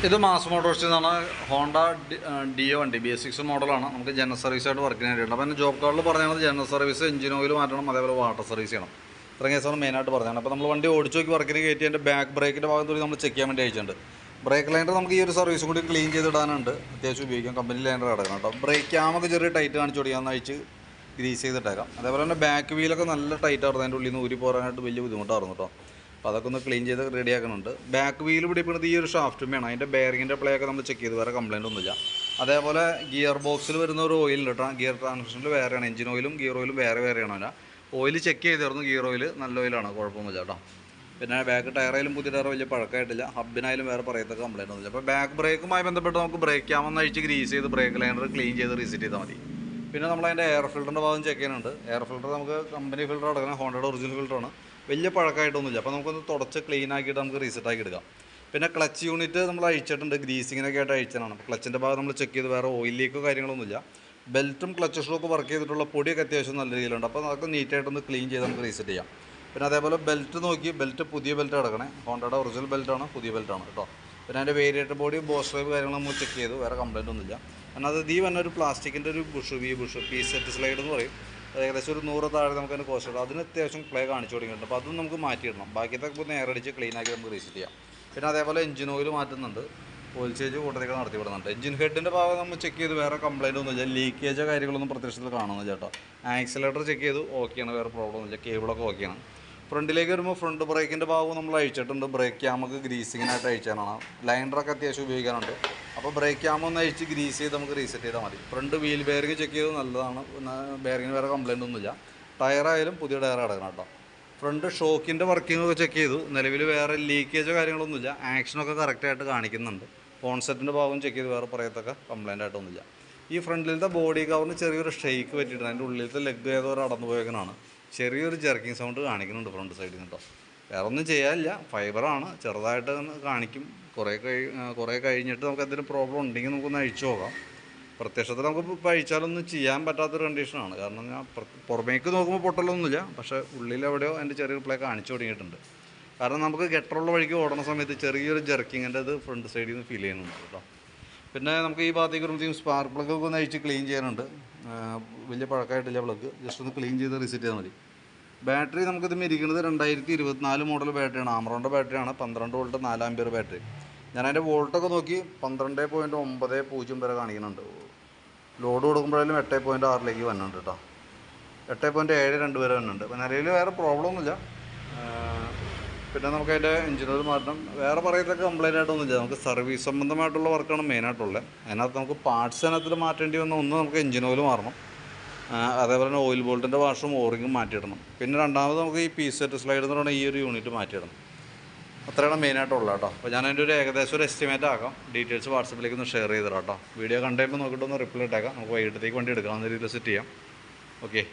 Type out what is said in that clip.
ഇത് മാസ് മോട്ടോഴ്സിൽ നിന്നാണ്. Honda deo വണ്ടി BS6 മോഡലാണ്. നമുക്ക് ജനറൽ സർവീസായിട്ട് വർക്കിന് വേണ്ടിയിട്ടുണ്ട്. അപ്പോൾ എൻ്റെ ജോബ് കാർഡിൽ പറഞ്ഞത് ജനറൽ സർവീസ്, എഞ്ചിൻ ഓയിൽ മാറ്റണം, അതേപോലെ വാട്ടർ സർവീസ് ചെയ്യണം. ഇത്രയും കേസാണ് മെയിനായിട്ട് പറഞ്ഞത്. അപ്പോൾ നമ്മൾ വണ്ടി ഓടിച്ച് നോക്കി വർക്കിന് കയറ്റി എൻ്റെ ബാക്ക് ബ്രേക്കിൻ്റെ ഭാഗത്ത് നമ്മൾ ചെക്ക് ചെയ്യാൻ വേണ്ടി അയച്ചിട്ടുണ്ട്. ബ്രേക്ക് ലൈനർ നമുക്ക് ഈ ഒരു സർവീസും കൂടി ക്ലീൻ ചെയ്തിടാനുണ്ട്. അത്യാവശ്യം ഉപയോഗിക്കാം. കമ്പനി ലൈനർ കിടക്കണം കേട്ടോ. ബ്രേക്ക് ക്യാമൊക്കെ ചെറിയ ടൈറ്റ് കാണിച്ച് കൊടുക്കാമെന്ന് അയച്ച് ഗ്രീസ് ചെയ്തിട്ടേക്കാം. അതേപോലെ തന്നെ ബാക്ക് വീലൊക്കെ നല്ല ടൈറ്റ് ആയിരുന്നു. അതിൻ്റെ ഉള്ളിൽ നിന്ന് ഊരി പോരാനായിട്ട് വലിയ ബുദ്ധിമുട്ടായിരുന്നു കേട്ടോ. അപ്പോൾ അതൊക്കെ ഒന്ന് ക്ലീൻ ചെയ്ത് റെഡിയാക്കുന്നുണ്ട്. ബാക്ക് വീൽ പിടിക്കുന്നത് ഈ ഒരു ഷാഫ്റ്റും വേണം. അതിൻ്റെ ബെയറിങ്ങിൻ്റെ പ്ലേ ഒക്കെ നമ്മൾ ചെക്ക് ചെയ്ത് വേറെ കംപ്ലയിൻ്റ് ഒന്നുമില്ല. അതേപോലെ ഗിയർ ബോക്സിൽ വരുന്ന ഒരു ഓയിൽ കേട്ടോ. ഗിയർ ട്രാൻസ്മിഷനിൽ വേറെയാണ്. എഞ്ചിൻ ഓയിലും ഗിയർ ഓയിലും വേറെയാണ്. അവന് ഓയിൽ ചെക്ക് ചെയ്തിരുന്നു. ഗിയർ ഓയിൽ നല്ല ഓയിലാണ്, കുഴപ്പമൊന്നുമില്ല കേട്ടോ. പിന്നെ ബാക്ക് ടയറായാലും പുതിയ ടയർ വലിയ പഴക്കമായിട്ടില്ല. ഹബിനായാലും വേറെ പറയത്തക്ക കംപ്ലയിൻ്റ് ഒന്നുമില്ല. അപ്പോൾ ബാക്ക് ബ്രേക്കുമായി ബന്ധപ്പെട്ട് നമുക്ക് ബ്രേക്ക് ക്യാമൊന്ന് അഴിച്ച് ഗ്രീസ് ചെയ്ത് ബ്രേക്ക് ലൈനർ ക്ലീൻ ചെയ്ത് റീസെറ്റ് ചെയ്താൽ മതി. പിന്നെ നമ്മളതിൻ്റെ എയർ ഫിൽറ്ററിൻ്റെ ഭാഗം ചെക്ക് ചെയ്യാനുണ്ട്. എയർ ഫിൽറ്റർ നമുക്ക് കമ്പനി ഫിൽറ്റർ അടക്കണം. ഹോണ്ടയുടെ ഒറിജിനൽ ഫിൽറ്ററാണ്. വലിയ പഴക്കമായിട്ടൊന്നുമില്ല. അപ്പോൾ നമുക്കൊന്ന് തുടച്ച് ക്ലീൻ ആക്കിയിട്ട് നമുക്ക് റീസെറ്റ് ആക്കി എടുക്കാം. പിന്നെ ക്ലച്ച് യൂണിറ്റ് നമ്മൾ അഴിച്ചിട്ടുണ്ട്. ഗ്രീസിങ്ങിനൊക്കെ ആയിട്ട് അഴിച്ചതാണ്. അപ്പോൾ ക്ലച്ചിൻ്റെ ഭാഗം നമ്മൾ ചെക്ക് ചെയ്ത് വേറെ ഓയിൽ ലീക്കോ കാര്യങ്ങളൊന്നുമില്ല. ബെൽറ്റും ക്ലച്ച് ഷൂഒക്കെ വർക്ക് ചെയ്തിട്ടുള്ള പൊടിയൊക്കെ അത്യാവശ്യം നല്ല രീതിയിലുണ്ട്. അപ്പോൾ നമുക്ക് നീറ്റായിട്ടൊന്ന് ക്ലീൻ ചെയ്ത് നമുക്ക് റീസെറ്റ് ചെയ്യാം. പിന്നെ അതേപോലെ ബെൽറ്റ് നോക്കി, ബെൽറ്റ് പുതിയ ബെൽറ്റ് കിടക്കണേ. ഹോണ്ടയുടെ ഒറിജിനൽ ബെൽറ്റാണ്, പുതിയ ബെൽറ്റാണ് കേട്ടോ. പിന്നെ അതിൻ്റെ വേരിയേറ്റർ ബോഡി, ബോസ് ഡ്രൈവ് കാര്യങ്ങൾ നമ്മൾ ചെക്ക് ചെയ്തു. വേറെ കംപ്ലയിൻ്റ് ഒന്നുമില്ല. കാരണം അത് വന്ന ഒരു പ്ലാസ്റ്റിക്കിൻ്റെ ഒരു ബുഷ് പീസ് സെറ്റ് സ്ലൈഡ് എന്ന് പറയും. ഏകദേശം ഒരു 100 താഴെ നമുക്ക് അതിന് കോസ്റ്റ് ഇടാം. അതിന് അത്യാവശ്യം പ്ലേ കാണിച്ചു തുടങ്ങിയിട്ടുണ്ട്. അപ്പോൾ അതും നമുക്ക് മാറ്റിയിടണം. ബാക്കിയത്തെ ഇപ്പോൾ നേരടിച്ച് ക്ലീൻ ആക്കി നമുക്ക് റീസെറ്റ് ചെയ്യാം. പിന്നെ അതേപോലെ എഞ്ചിൻ ഓയിൽ മാറ്റുന്നുണ്ട്. ഓയിൽ ചേഞ്ച് കൂട്ടത്തേക്ക് നടത്തി വിടുന്നുണ്ട്. എഞ്ചിൻ ഹെഡിൻ്റെ ഭാഗം നമ്മൾ ചെക്ക് ചെയ്ത് വേറെ കംപ്ലയിൻ്റ് ഒന്നുമില്ല. ലീക്കേജോ കാര്യങ്ങളൊന്നും പ്രത്യക്ഷത്തിൽ കാണുന്നില്ല കേട്ടോ. ആക്സിലേറ്റർ ചെക്ക് ചെയ്തു, ഓക്കെയാണ്, വേറെ പ്രോബ്ലം ഒന്നുമില്ല. കേബിളൊക്കെ ഓക്കെയാണ്. ഫ്രണ്ടിലേക്ക് വരുമ്പോൾ ഫ്രണ്ട് ബ്രേക്കിൻ്റെ ഭാഗം നമ്മൾ അഴിച്ചിട്ടുണ്ട്. ബ്രേക്ക് ക്യാമൊക്കെ ഗ്രീസിങ്ങിനായിട്ട് അഴിച്ചാണ്. ലൈനറൊക്കെ അത്യാവശ്യം ഉപയോഗിക്കാനുണ്ട്. അപ്പോൾ ബ്രേക്ക് ക്യാമൊന്ന് അഴിച്ച് ഗ്രീസ് ചെയ്ത് നമുക്ക് റീസെറ്റ് ചെയ്താൽ മതി. ഫ്രണ്ട് വീൽ ബെയറിംഗ് ചെക്ക് ചെയ്ത് നല്ലതാണ്. ബെയറിങ്ങിന് വേറെ കംപ്ലയിൻ്റ് ഒന്നുമില്ല. ടയറായാലും പുതിയ ടയർ അടക്കണം കേട്ടോ. ഫ്രണ്ട് ഷോക്കിൻ്റെ വർക്കിങ്ങൊക്കെ ചെക്ക് ചെയ്തു. നിലവിൽ വേറെ ലീക്കേജോ കാര്യങ്ങളൊന്നുമില്ല. ആക്ഷനൊക്കെ കറക്റ്റായിട്ട് കാണിക്കുന്നുണ്ട്. കോൺസെപ്റ്റിൻ്റെ ഭാഗം ചെക്ക് ചെയ്ത് വേറെ പറയത്തക്ക കംപ്ലയിൻ്റ് ആയിട്ടൊന്നുമില്ല. ഈ ഫ്രണ്ടിലത്തെ ബോഡി കവറിന് ചെറിയൊരു ഷെയ്ക്ക് പറ്റിയിട്ടുണ്ട്. അതിൻ്റെ ഉള്ളിലത്തെ ലെഗ് ഏതോ ഒരു അടന്നു പോയേക്കനാണ്. ചെറിയൊരു ജെർക്കിങ് സൗണ്ട് കാണിക്കുന്നുണ്ട് ഫ്രണ്ട് സൈഡിൽ നിന്ന് കേട്ടോ. വേറെ ഒന്നും ചെയ്യാനില്ല, ഫൈബറാണ്. ചെറുതായിട്ട് കാണിക്കും. കുറേ കഴിഞ്ഞിട്ട് നമുക്ക് എന്തെങ്കിലും പ്രോബ്ലം ഉണ്ടെങ്കിൽ നമുക്കൊന്ന് അഴിച്ചു നോക്കാം. പ്രത്യക്ഷത്തിൽ നമുക്ക് ഇപ്പോൾ അഴിച്ചാലൊന്നും ചെയ്യാൻ പറ്റാത്തൊരു കണ്ടീഷനാണ്. കാരണം ഞാൻ പുറമേക്ക് നോക്കുമ്പോൾ പൊട്ടലൊന്നുമില്ല. പക്ഷേ ഉള്ളിലെവിടെയോ അതിൻ്റെ ചെറിയൊരു പ്ലേ കാണിച്ചു തുടങ്ങിയിട്ടുണ്ട്. കാരണം നമുക്ക് ഗട്ടറുള്ള വഴിക്ക് ഓടുന്ന സമയത്ത് ചെറിയൊരു ജെർക്കിങ്ങിൻ്റെ ഇത് ഫ്രണ്ട് സൈഡിൽ നിന്ന് ഫീൽ ചെയ്യുന്നുണ്ട് കേട്ടോ. പിന്നെ നമുക്ക് ഈ ഭാഗത്തേക്ക് വരുമ്പോഴത്തേക്കും സ്പാർക്ക് പ്ലഗൊക്കെ ഒന്ന് അഴിച്ച് ക്ലീൻ ചെയ്യാനുണ്ട്. വലിയ പഴക്കമായിട്ടില്ല പ്ലഗ്. ജസ്റ്റ് ഒന്ന് ക്ലീൻ ചെയ്ത് റീസെറ്റ് ചെയ്താൽ മതി. ബാറ്ററി നമുക്കിത് ഇരിക്കുന്നത് 2024 മോഡൽ ബാറ്ററിയാണ്. ആമറോണിൻ്റെ ബാറ്ററിയാണ്. 12 വോൾട്ട് 4 ആമ്പിയർ ബാറ്ററി. ഞാനതിൻ്റെ വോൾട്ടൊക്കെ നോക്കി 12.90 വരെ കാണിക്കുന്നുണ്ട്. ലോഡ് കൊടുക്കുമ്പോഴായാലും 8.6 വന്നുണ്ട് കേട്ടോ. 8.72 വരെ വന്നുണ്ട്. അപ്പോൾ നിലവിൽ വേറെ പ്രോബ്ലം ഒന്നുമില്ല. പിന്നെ നമുക്ക് അതിൻ്റെ എഞ്ചിൻ ഓയിൽ മാറ്റണം. വേറെ പറയത്തൊക്കെ കംപ്ലയിൻ്റ് ആയിട്ടൊന്നുമില്ല. നമുക്ക് സർവീസ് സംബന്ധമായിട്ടുള്ള വർക്കാണ് മെയിനായിട്ടുള്ളത്. അതിനകത്ത് നമുക്ക് പാർട്സ് അതിനകത്തിൽ മാറ്റേണ്ടി വന്ന ഒന്ന് നമുക്ക് എഞ്ചിൻ ഓയിൽ മാറണം. അതേപോലെ തന്നെ ഓയിൽ ബോൾട്ടിൻ്റെ വാഷും ഓറിങ്ങും മാറ്റിയിടണം. പിന്നെ രണ്ടാമത് നമുക്ക് ഈ പീസ് സെറ്റ് സ്ലൈഡ് എന്ന് പറയുന്ന ഈ ഒരു യൂണിറ്റ് മാറ്റിയിടണം. അത്രയാണ് മെയിനായിട്ടുള്ളത് കേട്ടോ. അപ്പോൾ ഞാൻ അതിൻ്റെ ഒരു ഏകദേശം ഒരു എസ്റ്റിമേറ്റ് ആക്കാം. ഡീറ്റെയിൽസ് വാട്സപ്പിലേക്ക് ഒന്ന് ഷെയർ ചെയ്തിടാം കേട്ടോ. വീഡിയോ കണ്ടുകഴിയുമ്പോൾ നോക്കിയിട്ടൊന്ന് റിപ്ലൈ ഇട്ടേക്കാം. നമുക്ക് വൈകിട്ടത്തേക്ക് വണ്ടി എടുക്കാവുന്ന രീതിയിൽ സെറ്റ് ചെയ്യാം. ഓക്കെ.